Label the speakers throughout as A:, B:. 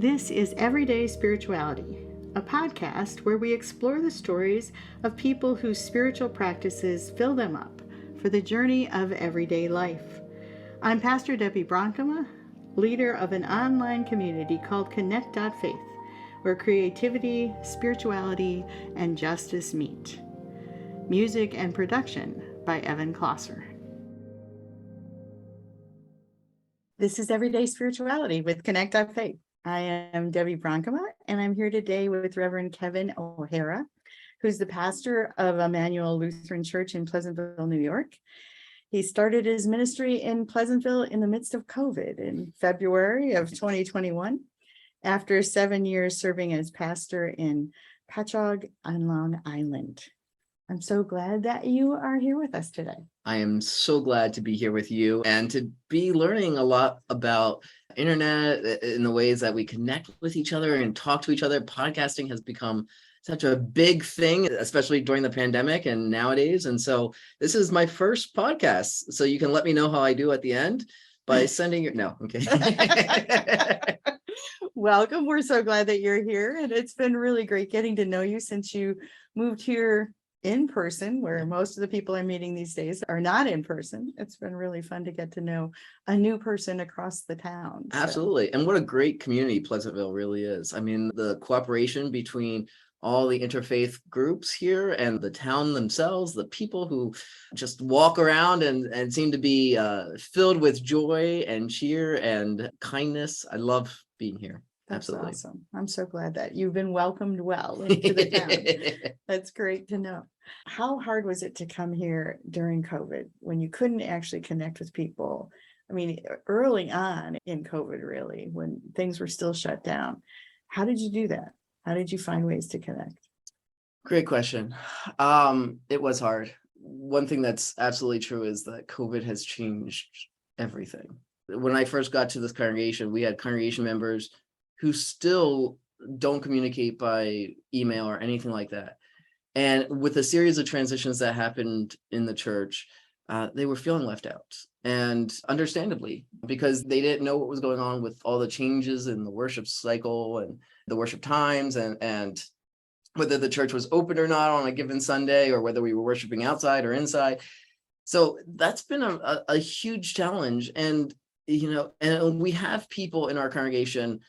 A: This is Everyday Spirituality, a podcast where we explore the stories of people whose spiritual practices fill them up for the journey of everyday life. I'm Pastor Debbie Bronkema, leader of an online community called Connect.Faith, where creativity, spirituality, and justice meet. Music and production by Evan Klosser. This is Everyday Spirituality with Connect.Faith. I am Debbie Bronkema, and I'm here today with Reverend Kevin O'Hara, who's the pastor of Emmanuel Lutheran Church in Pleasantville, New York. He started his ministry in Pleasantville in the midst of COVID in February of 2021, after 7 years serving as pastor in Patchogue on Long Island. I'm so glad that you are here with us today.
B: I am so glad to be here with you and to be learning a lot about internet in the ways that we connect with each other and talk to each other. Podcasting has become such a big thing, especially during the pandemic and nowadays. And so this is my first podcast. So you can let me know how I do at the end by sending your, no, okay.
A: Welcome. We're so glad that you're here. And it's been really great getting to know you since you moved here in person, where most of the people I'm meeting these days are not in person. It's been really fun to get to know a new person across the town.
B: Absolutely. And what a great community Pleasantville really is. I mean, the cooperation between all the interfaith groups here and the town themselves, the people who just walk around and seem to be filled with joy and cheer and kindness. I love being here.
A: That's
B: Absolutely.
A: awesome. I'm so glad that you've been welcomed well into the town. That's great to know. How hard was it to come here during COVID when you couldn't actually connect with people? I mean, early on in COVID, really, when things were still shut down. How did you do that? How did you find ways to connect?
B: Great question. It was hard. One thing that's absolutely true is that COVID has changed everything. When I first got to this congregation, we had congregation members who still don't communicate by email or anything like that. And with a series of transitions that happened in the church, they were feeling left out, and understandably, because they didn't know what was going on with all the changes in the worship cycle and the worship times, and whether the church was open or not on a given Sunday, or whether we were worshiping outside or inside. So that's been a huge challenge. And, and we have people in our congregation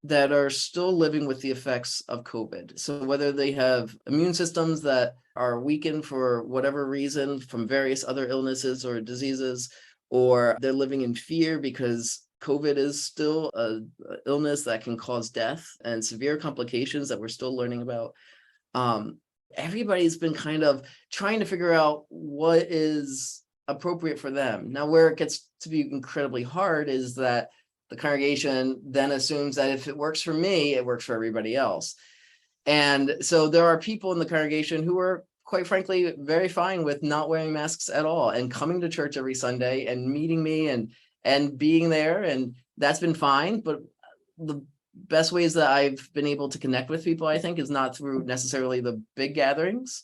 B: that are still living with the effects of COVID. So whether they have immune systems that are weakened for whatever reason from various other illnesses or diseases, or they're living in fear because COVID is still an illness that can cause death and severe complications that we're still learning about. Everybody's been kind of trying to figure out what is appropriate for them. Now, where it gets to be incredibly hard is that the congregation then assumes that if it works for me, it works for everybody else. And so there are people in the congregation who are, quite frankly, very fine with not wearing masks at all and coming to church every Sunday and meeting me and being there. And that's been fine. But the best ways that I've been able to connect with people, I think, is not through necessarily the big gatherings,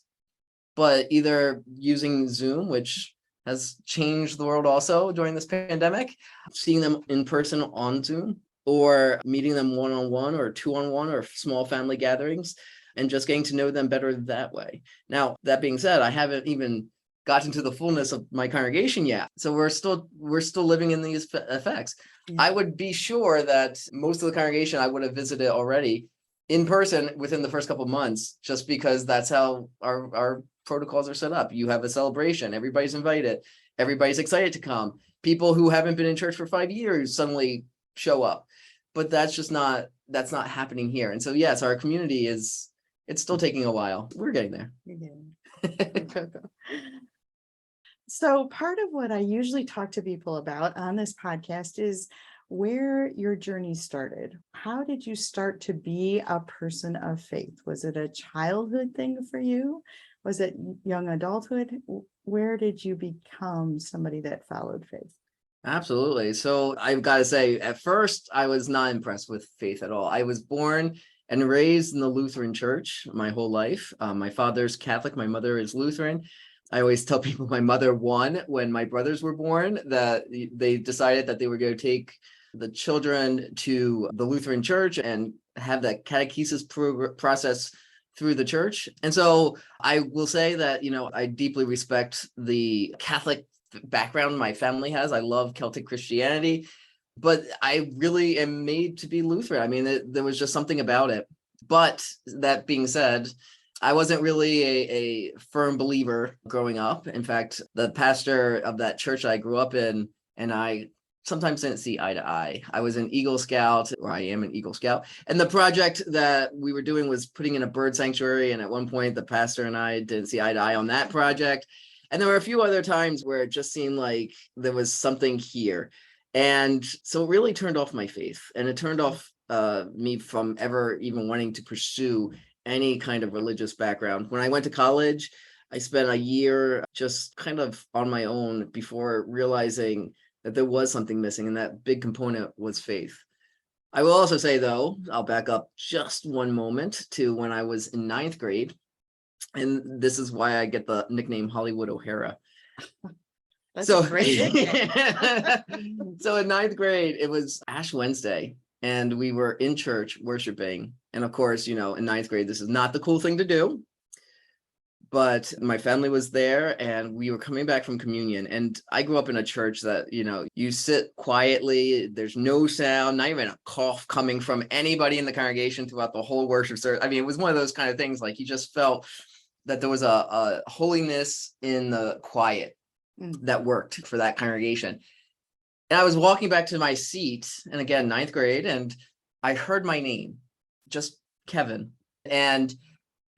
B: but either using Zoom, which has changed the world also during this pandemic, seeing them in person on Zoom, or meeting them one-on-one or two-on-one or small family gatherings, and just getting to know them better that way. Now, that being said, I haven't even gotten to the fullness of my congregation yet. So we're still living in these effects. Yeah. I would be sure that most of the congregation I would have visited already in person within the first couple of months, just because that's how our protocols are set up. You have a celebration, everybody's invited, everybody's excited to come. People who haven't been in church for 5 years suddenly show up, but that's not happening here. And so, yes, our community it's still taking a while. We're getting there.
A: So part of what I usually talk to people about on this podcast is where your journey started. How did you start to be a person of faith? Was it a childhood thing for you? Was it young adulthood? Where did you become somebody that followed faith?
B: Absolutely. So I've got to say, at first, I was not impressed with faith at all. I was born and raised in the Lutheran Church my whole life. My father's Catholic, my mother is Lutheran. I always tell people my mother won when my brothers were born, that they decided that they were going to take the children to the Lutheran Church and have that catechesis process through the church. And so I will say that, I deeply respect the Catholic background my family has. I love Celtic Christianity, but I really am made to be Lutheran. I mean, there was just something about it. But that being said, I wasn't really a firm believer growing up. In fact, the pastor of that church I grew up in and I sometimes didn't see eye to eye. I was an Eagle Scout, or I am an Eagle Scout. And the project that we were doing was putting in a bird sanctuary. And at one point, the pastor and I didn't see eye to eye on that project. And there were a few other times where it just seemed like there was something here. And so it really turned off my faith, and it turned off me from ever even wanting to pursue any kind of religious background. When I went to college, I spent a year just kind of on my own before realizing that there was something missing, and that big component was faith. I will also say, though, I'll back up just one moment to when I was in 9th grade. And this is why I get the nickname Hollywood O'Hara.
A: That's
B: So
A: a great nickname.
B: So in 9th grade, it was Ash Wednesday, and we were in church worshiping. And of course, in 9th grade, this is not the cool thing to do. But my family was there, and we were coming back from communion. And I grew up in a church that, you sit quietly. There's no sound, not even a cough coming from anybody in the congregation throughout the whole worship service. I mean, it was one of those kind of things, like you just felt that there was a holiness in the quiet that worked for that congregation. And I was walking back to my seat, and again, 9th grade, and I heard my name, just Kevin. And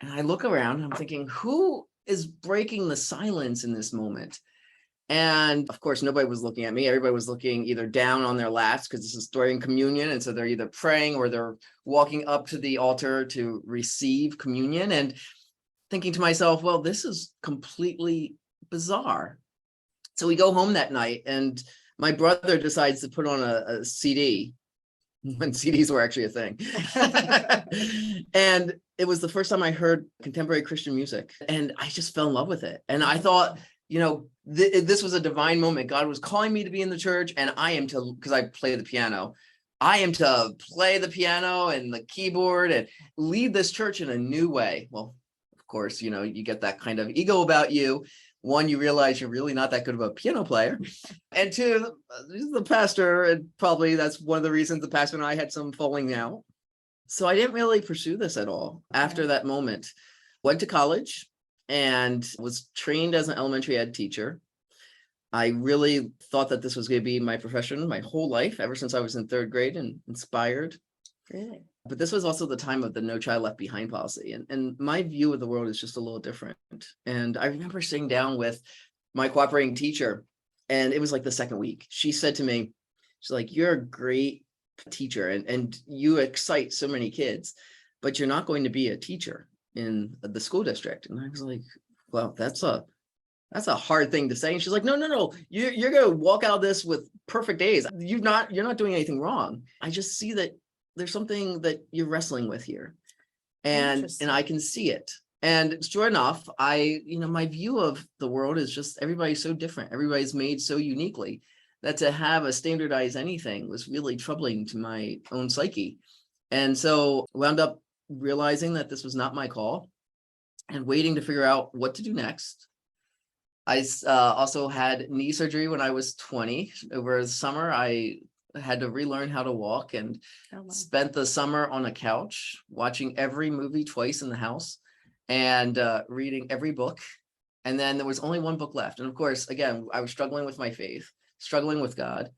B: I look around and I'm thinking, who is breaking the silence in this moment? And of course, nobody was looking at me. Everybody was looking either down on their laps, because this is during communion. And so they're either praying or they're walking up to the altar to receive communion, and thinking to myself, well, this is completely bizarre. So we go home that night, and my brother decides to put on a CD, when CDs were actually a thing. And it was the first time I heard contemporary Christian music, and I just fell in love with it. And I thought, this was a divine moment. God was calling me to be in the church, and I am to, because I play the piano, I am to play the piano and the keyboard and lead this church in a new way. Well, of course, you get that kind of ego about you. One, you realize you're really not that good of a piano player. And two, the pastor, and probably that's one of the reasons the pastor and I had some falling out. So I didn't really pursue this at all after that moment. Went to college and was trained as an elementary ed teacher. I really thought that this was going to be my profession my whole life, ever since I was in 3rd grade, and inspired.
A: Really?
B: But this was also the time of the No Child Left Behind policy. And my view of the world is just a little different. And I remember sitting down with my cooperating teacher, and it was like the second week. She said to me, she's like, you're a great teacher, and you excite so many kids, but you're not going to be a teacher in the school district. And I was like, well, that's a hard thing to say. And she's like, no, you're going to walk out of this with perfect A's. You're not doing anything wrong. I just see that there's something that you're wrestling with here, and I can see it. And sure enough, my view of the world is just everybody's so different. Everybody's made so uniquely that to have a standardized anything was really troubling to my own psyche. And so wound up realizing that this was not my call, and waiting to figure out what to do next. I also had knee surgery when I was 20. Over the summer, I had to relearn how to walk, and spent the summer on a couch watching every movie twice in the house, and reading every book. And then there was only one book left. And of course, again, I was struggling with my faith, struggling with God,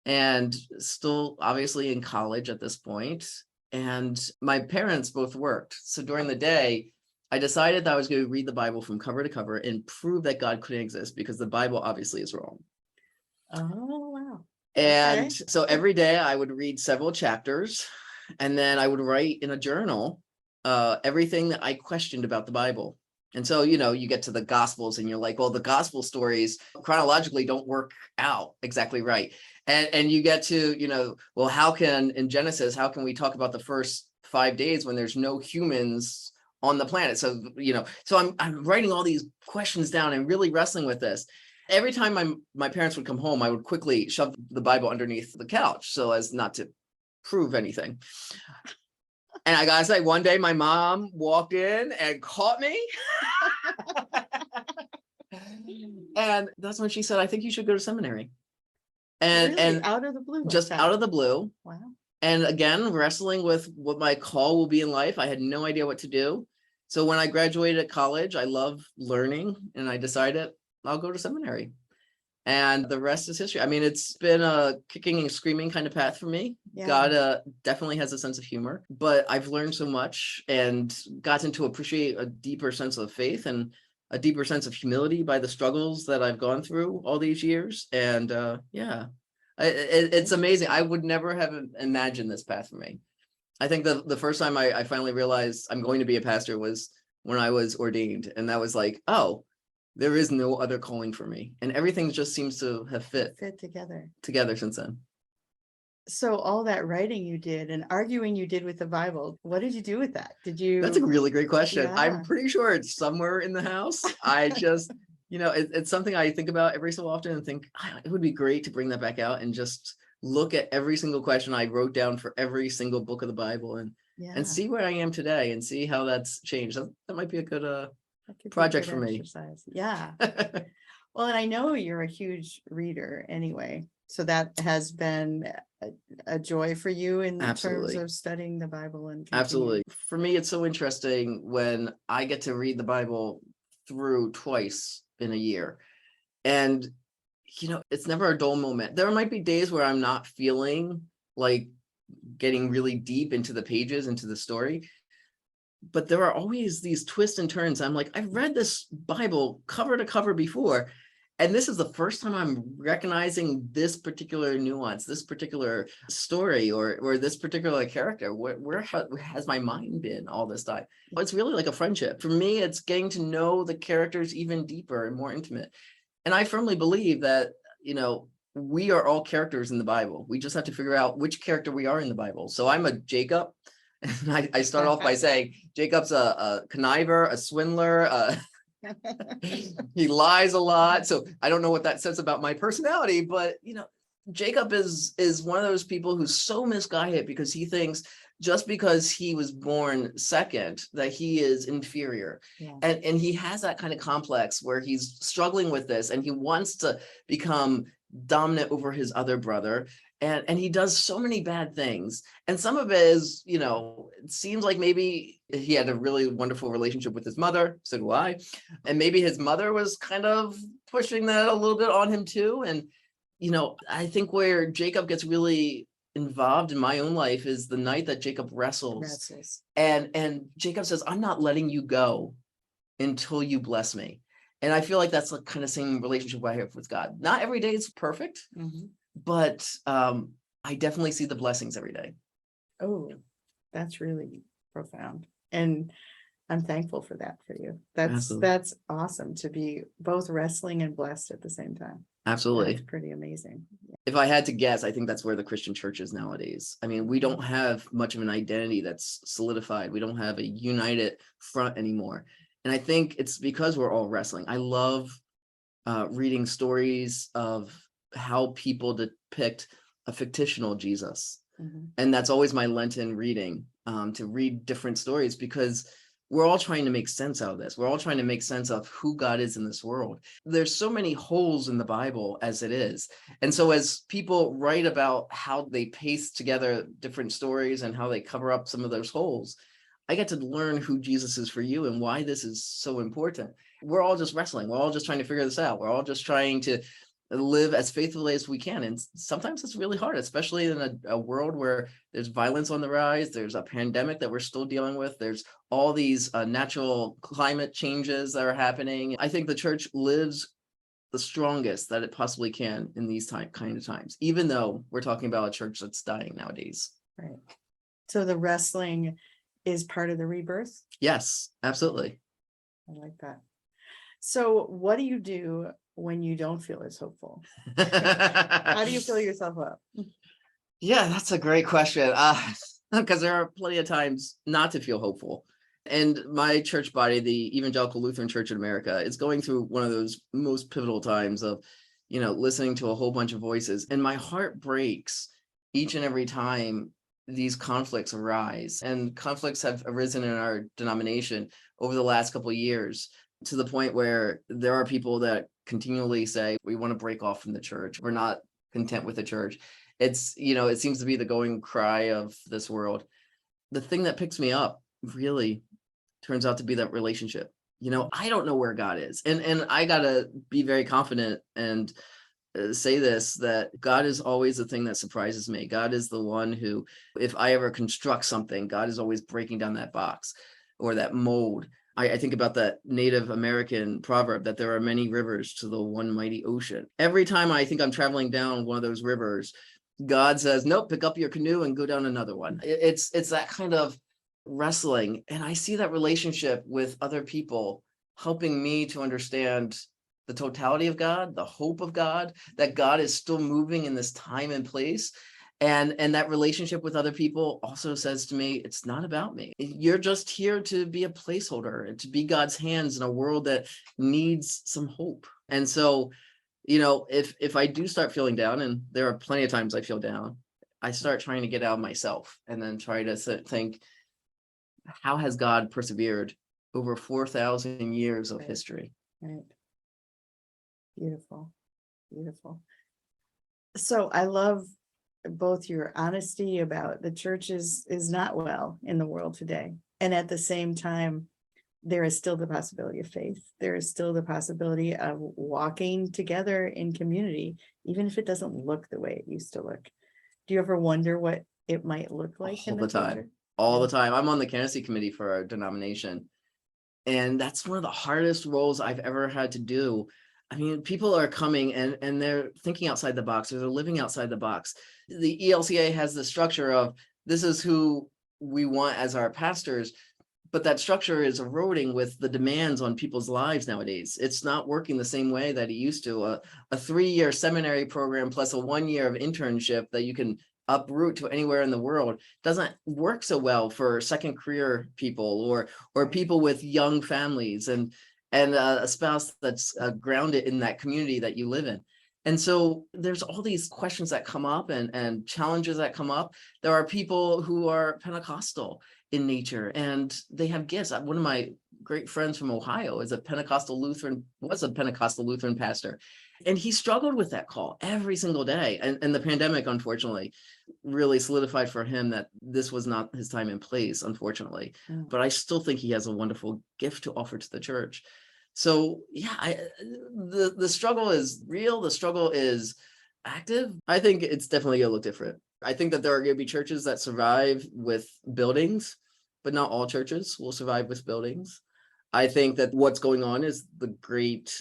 B: and still obviously in college at this point. And my parents both worked. So during the day, I decided that I was going to read the Bible from cover to cover and prove that God couldn't exist, because the Bible obviously is wrong.
A: Oh, wow.
B: And so every day I would read several chapters, and then I would write in a journal everything that I questioned about the Bible. And so, you get to the Gospels and you're like, well, the Gospel stories chronologically don't work out exactly right. And you get to, well, in Genesis, how can we talk about the first 5 days when there's no humans on the planet? So, so I'm writing all these questions down and really wrestling with this. Every time my parents would come home, I would quickly shove the Bible underneath the couch so as not to prove anything. And I gotta say, one day my mom walked in and caught me. And that's when she said, I think you should go to seminary. And
A: Really? Out of the blue like
B: just
A: that?
B: out of the blue.
A: Wow.
B: And again, wrestling with what my call will be in life. I had no idea what to do. So when I graduated at college, I love learning, and I decided I'll go to seminary. And the rest is history. I mean, it's been a kicking and screaming kind of path for me.
A: Yeah.
B: God definitely has a sense of humor, but I've learned so much and gotten to appreciate a deeper sense of faith and a deeper sense of humility by the struggles that I've gone through all these years. And yeah, it's amazing. I would never have imagined this path for me. I think the first time I finally realized I'm going to be a pastor was when I was ordained. And that was like, oh, there is no other calling for me. And everything just seems to have fit together since then.
A: So all that writing you did and arguing you did with the Bible, what did you do with that? Did you?
B: That's a really great question.
A: Yeah.
B: I'm pretty sure it's somewhere in the house. I just, it's something I think about every so often and think it would be great to bring that back out and just look at every single question I wrote down for every single book of the Bible and see where I am today and see how that's changed. That might be a good project for me.
A: Exercise. Yeah. Well, and I know you're a huge reader anyway, so that has been a joy for you in terms of studying the Bible and
B: Absolutely. For me, it's so interesting when I get to read the Bible through twice in a year. And it's never a dull moment. There might be days where I'm not feeling like getting really deep into the pages, into the story. But there are always these twists and turns. I'm like, I've read this Bible cover to cover before. And this is the first time I'm recognizing this particular nuance, this particular story, or this particular character. Where has my mind been all this time? Well, it's really like a friendship. For me, it's getting to know the characters even deeper and more intimate. And I firmly believe that, we are all characters in the Bible. We just have to figure out which character we are in the Bible. So I'm a Jacob. And I start off by saying Jacob's a conniver, a swindler, he lies a lot. So I don't know what that says about my personality, but Jacob is one of those people who's so misguided because he thinks just because he was born second that he is inferior. Yeah. And he has that kind of complex where he's struggling with this and he wants to become dominant over his other brother. And he does so many bad things. And some of it is, it seems like maybe he had a really wonderful relationship with his mother. So do I. And maybe his mother was kind of pushing that a little bit on him too. And, I think where Jacob gets really involved in my own life is the night that Jacob wrestles. And Jacob says, I'm not letting you go until you bless me. And I feel like that's the kind of same relationship I have with God. Not every day is perfect. Mm-hmm. But I definitely see the blessings every day.
A: Oh, that's really profound. And I'm thankful for that for you. That's awesome to be both wrestling and blessed at the same time.
B: Absolutely.
A: That's pretty amazing. Yeah.
B: If I had to guess, I think that's where the Christian church is nowadays. I mean, we don't have much of an identity that's solidified. We don't have a united front anymore. And I think it's because we're all wrestling. I love reading stories of how people depict a fictional Jesus. Mm-hmm. And that's always my Lenten reading, to read different stories, because we're all trying to make sense out of this. We're all trying to make sense of who God is in this world. There's so many holes in the Bible as it is. And so as people write about how they paste together different stories and how they cover up some of those holes, I get to learn who Jesus is for you and why this is so important. We're all just wrestling. We're all just trying to figure this out. We're all just trying to live as faithfully as we can. And sometimes it's really hard, especially in a world where there's violence on the rise. There's a pandemic that we're still dealing with. There's all these natural climate changes that are happening. I think the church lives the strongest that it possibly can in these kind of times, even though we're talking about a church that's dying nowadays.
A: Right. So the wrestling is part of the rebirth?
B: Yes, absolutely.
A: I like that. So what do you do when you don't feel as hopeful? How do you fill yourself up?
B: Yeah, that's a great question. Because there are plenty of times not to feel hopeful. And my church body, the Evangelical Lutheran Church in America, is going through one of those most pivotal times of, listening to a whole bunch of voices. And my heart breaks each and every time these conflicts arise. And conflicts have arisen in our denomination over the last couple of years, to the point where there are people that continually say, we want to break off from the church. We're not content with the church. It's, it seems to be the going cry of this world. The thing that picks me up really turns out to be that relationship. I don't know where God is. And I got to be very confident and say this, that God is always the thing that surprises me. God is the one who, if I ever construct something, God is always breaking down that box or that mold. I think about that Native American proverb that there are many rivers to the one mighty ocean. Every time I think I'm traveling down one of those rivers, God says, nope, pick up your canoe and go down another one. It's that kind of wrestling. And I see that relationship with other people helping me to understand the totality of God, the hope of God, that God is still moving in this time and place. And that relationship with other people also says to me, it's not about me. You're just here to be a placeholder and to be God's hands in a world that needs some hope. And so, if I do start feeling down, and there are plenty of times I feel down, I start trying to get out of myself and then try to think, how has God persevered over 4,000 years of history?
A: Right. Beautiful. Beautiful. So I love both your honesty about the church is not well in the world today. And at the same time, there is still the possibility of faith. There is still the possibility of walking together in community, even if it doesn't look the way it used to look. Do you ever wonder what it might look like in the
B: time?
A: future?
B: All the time. I'm on the candidacy committee for our denomination. And that's one of the hardest roles I've ever had to do. I mean, people are coming and they're thinking outside the box, or they're living outside the box. The ELCA has the structure of, this is who we want as our pastors, but that structure is eroding with the demands on people's lives nowadays. It's not working the same way that it used to. A 3-year seminary program plus a 1 year of internship that you can uproot to anywhere in the world doesn't work so well for second career people or people with young families and a spouse that's grounded in that community that you live in. And so there's all these questions that come up and challenges that come up. There are people who are Pentecostal in nature and they have gifts. One of my great friends from Ohio was a Pentecostal Lutheran pastor. And he struggled with that call every single day. And the pandemic, unfortunately, really solidified for him that this was not his time and place, unfortunately. But I still think he has a wonderful gift to offer to the church. So yeah, the struggle is real. The struggle is active. I think it's definitely gonna look different. I think that there are gonna be churches that survive with buildings, but not all churches will survive with buildings. I think that what's going on is the great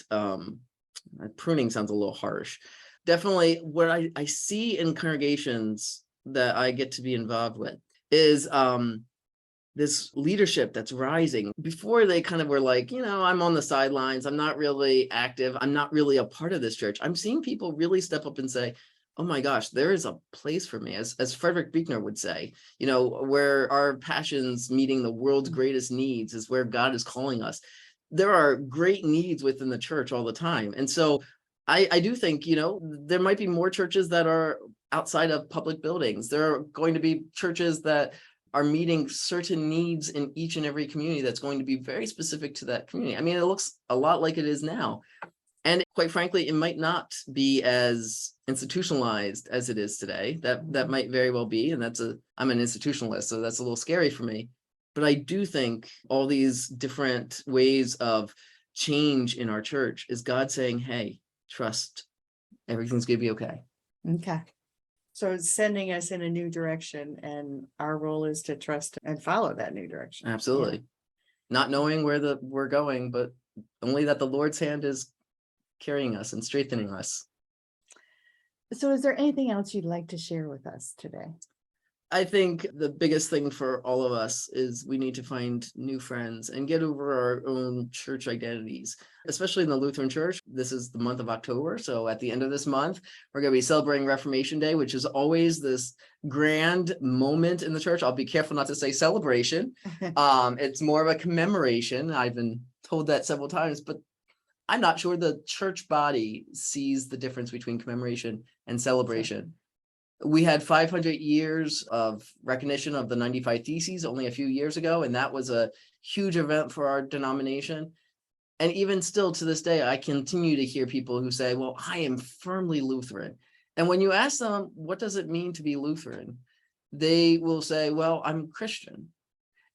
B: pruning sounds a little harsh. Definitely what I see in congregations that I get to be involved with is this leadership that's rising. Before they kind of were like, I'm on the sidelines, I'm not really active, I'm not really a part of this church. I'm seeing people really step up and say, oh my gosh, there is a place for me. As Frederick Buechner would say, where our passions meeting the world's greatest needs is where God is calling us. There are great needs within the church all the time. And so I do think, there might be more churches that are outside of public buildings. There are going to be churches that are meeting certain needs in each and every community that's going to be very specific to that community. I mean, it looks a lot like it is now. And quite frankly, it might not be as institutionalized as it is today. That might very well be. And I'm an institutionalist, so that's a little scary for me. But I do think all these different ways of change in our church is God saying, hey, trust, everything's going to be okay.
A: Okay. So it's sending us in a new direction, and our role is to trust and follow that new direction.
B: Absolutely. Yeah. Not knowing where we're going, but only that the Lord's hand is carrying us and strengthening us.
A: So is there anything else you'd like to share with us today?
B: I think the biggest thing for all of us is we need to find new friends and get over our own church identities, especially in the Lutheran Church. This is the month of October. So at the end of this month, we're going to be celebrating Reformation Day, which is always this grand moment in the church. I'll be careful not to say celebration. It's more of a commemoration. I've been told that several times, but I'm not sure the church body sees the difference between commemoration and celebration. We had 500 years of recognition of the 95 Theses only a few years ago, and that was a huge event for our denomination. And even still to this day, I continue to hear people who say, well, I am firmly Lutheran. And when you ask them, what does it mean to be Lutheran? They will say, well, I'm Christian.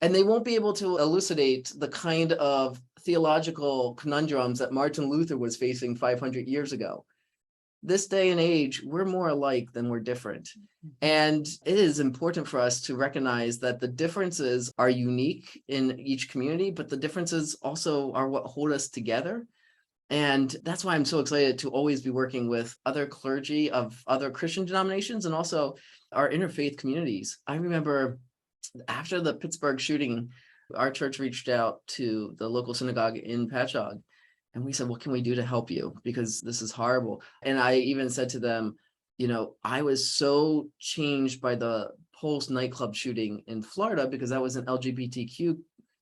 B: And they won't be able to elucidate the kind of theological conundrums that Martin Luther was facing 500 years ago. This day and age, we're more alike than we're different. And it is important for us to recognize that the differences are unique in each community, but the differences also are what hold us together. And that's why I'm so excited to always be working with other clergy of other Christian denominations and also our interfaith communities. I remember after the Pittsburgh shooting, our church reached out to the local synagogue in Patchogue. And we said, what can we do to help you? Because this is horrible. And I even said to them, I was so changed by the Pulse nightclub shooting in Florida because that was an LGBTQ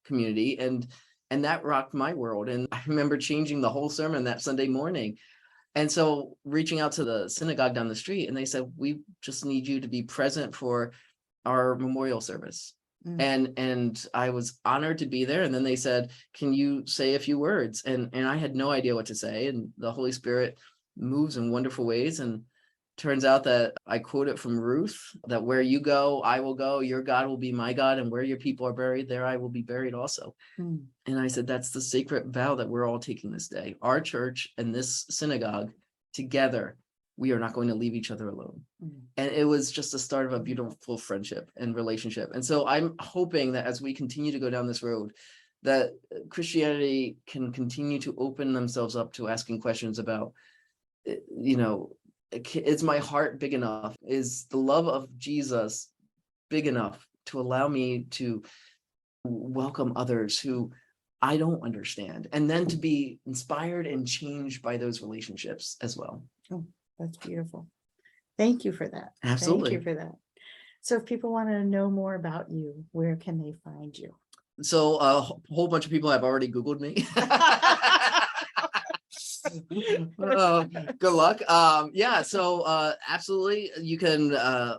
B: community. And that rocked my world. And I remember changing the whole sermon that Sunday morning. And so reaching out to the synagogue down the street, and they said, we just need you to be present for our memorial service. And I was honored to be there. And then they said, can you say a few words? And I had no idea what to say. And the Holy Spirit moves in wonderful ways. And turns out that I quote it from Ruth, that where you go, I will go, your God will be my God. And where your people are buried, there I will be buried also. And I said, that's the sacred vow that we're all taking this day. Our church and this synagogue together, we are not going to leave each other alone. And it was just the start of a beautiful friendship and relationship. And so I'm hoping that as we continue to go down this road, that Christianity can continue to open themselves up to asking questions about, is my heart big enough? Is the love of Jesus big enough to allow me to welcome others who I don't understand, and then to be inspired and changed by those relationships as well.
A: Oh, that's beautiful. Thank you for that.
B: Absolutely.
A: Thank you for that. So if people want to know more about you, where can they find you?
B: So a whole bunch of people have already Googled me. Good luck. So absolutely. You can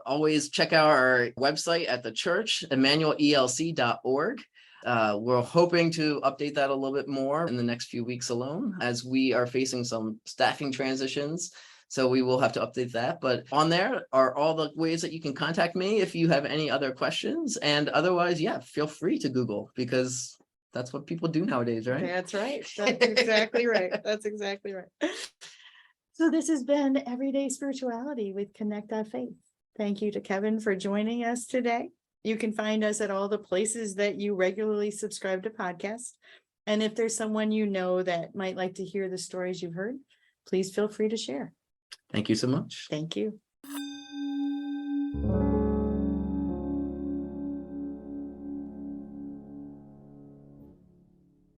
B: always check out our website at the church, emmanuelelc.org. We're hoping to update that a little bit more in the next few weeks alone, as we are facing some staffing transitions. So we will have to update that. But on there are all the ways that you can contact me if you have any other questions. And otherwise, feel free to Google, because that's what people do nowadays, right?
A: That's right. That's exactly right. That's exactly right. So this has been Everyday Spirituality with Connect Faith. Thank you to Kevin for joining us today. You can find us at all the places that you regularly subscribe to podcasts. And if there's someone you know that might like to hear the stories you've heard, please feel free to share.
B: Thank you so much.
A: Thank you.